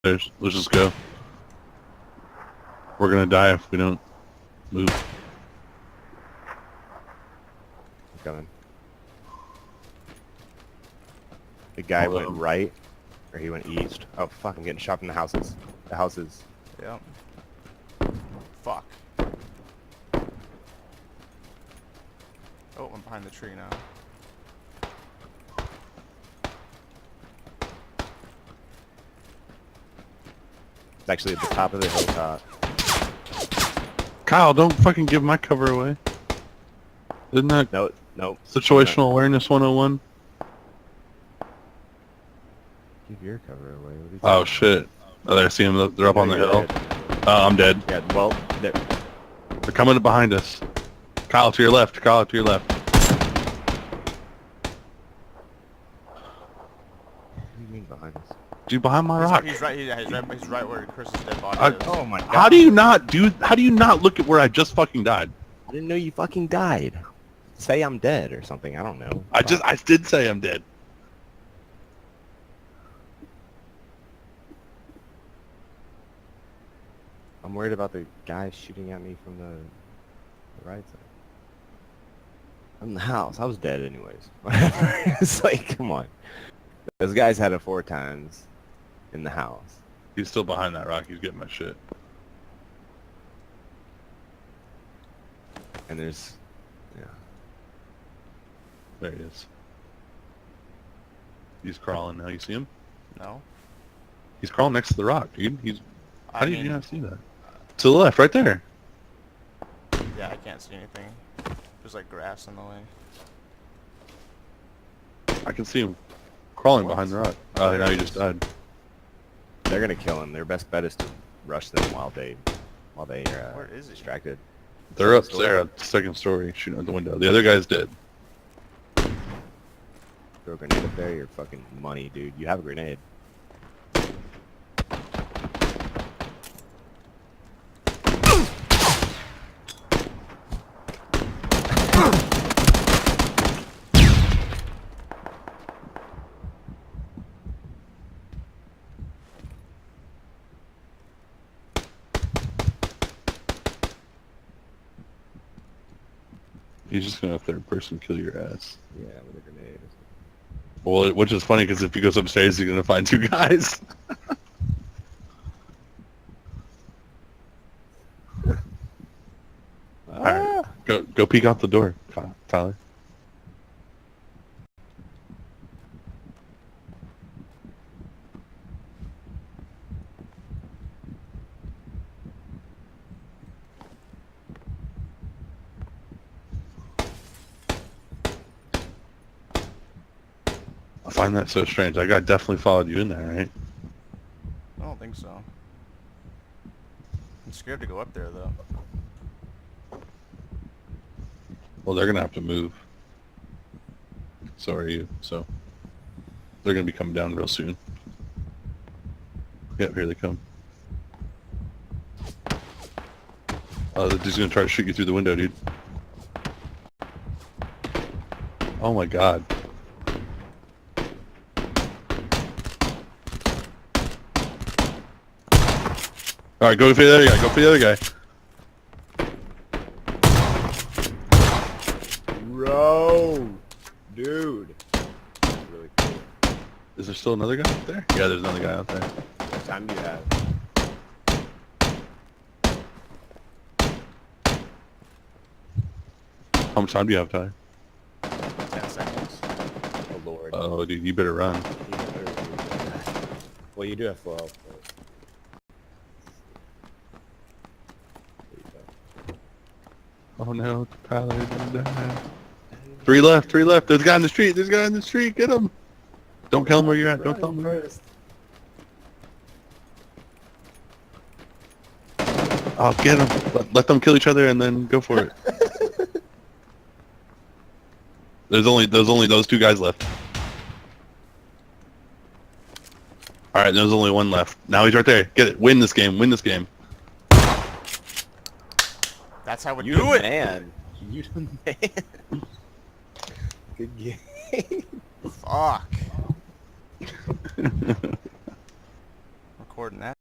Let's just go. We're gonna die if we don't move. I'm coming. The guy went right, or he went east. Oh fuck, I'm getting shot from the houses. The houses. Yep. Fuck. Oh, I'm behind the tree now. It's actually at the top of the hilltop. Kyle, don't fucking give my cover away. Isn't that No. situational awareness 101? Give your cover away. What are you Oh talking shit. Oh, there, I see them. They're up on the hill. I'm dead. Yeah, well, they're... They're coming up behind us. Kyle, to your left. Kyle, to your left. What do you mean behind us? Dude, behind my rock. He's right where Chris's dead body is. Oh my god. How do you not look at where I just fucking died? I didn't know you fucking died. Say I'm dead or something, I don't know. I did say I'm dead. I'm worried about the guy shooting at me from the right side. I'm in the house. I was dead anyways. It's like, come on. Those guys had it 4 times in the house. He's still behind that rock. He's getting my shit. And there's... yeah. There he is. He's crawling now. You see him? No. He's crawling next to the rock, dude. How did you not see that? To the left, right there. Yeah, I can't see anything. There's like grass in the way. I can see him crawling behind the rock. Oh, now he just died. They're gonna kill him. Their best bet is to rush them while they are Where is he? distracted. They're up there at the second story shooting out the window. The other guy's dead. Throw a grenade up there, you're fucking money, dude. You have a grenade. He's just gonna third person kill your ass. Yeah, with a grenade. Well, which is funny because if he goes upstairs, he's gonna find 2 guys. Alright, go peek out the door, Tyler. I find that so strange. That guy definitely followed you in there, right? I don't think so. I'm scared to go up there though. Well, they're gonna have to move. So are you. So they're gonna be coming down real soon. Yep, here they come. Oh, they're just gonna try to shoot you through the window, dude. Oh my god. Alright, go for the other guy. Go for the other guy. Bro! Dude! That's really cool. Is there still another guy out there? Yeah, there's another guy out there. What time do you have? How much time do you have, Ty? 10 seconds. Oh lord. Oh, dude, you better run. Well, you do have full health. But... Oh no, Tyler's gonna die. 3 left, 3 left. There's a guy in the street. There's a guy in the street. Get him. Don't tell him where you're at. Don't tell him where you're at. Oh, get him. Let them kill each other and then go for it. There's only those 2 guys left. All right, there's only 1 left. Now he's right there. Get it. Win this game. Win this game. That's how we You do the it! man. You the man. Good game. Fuck. recording that.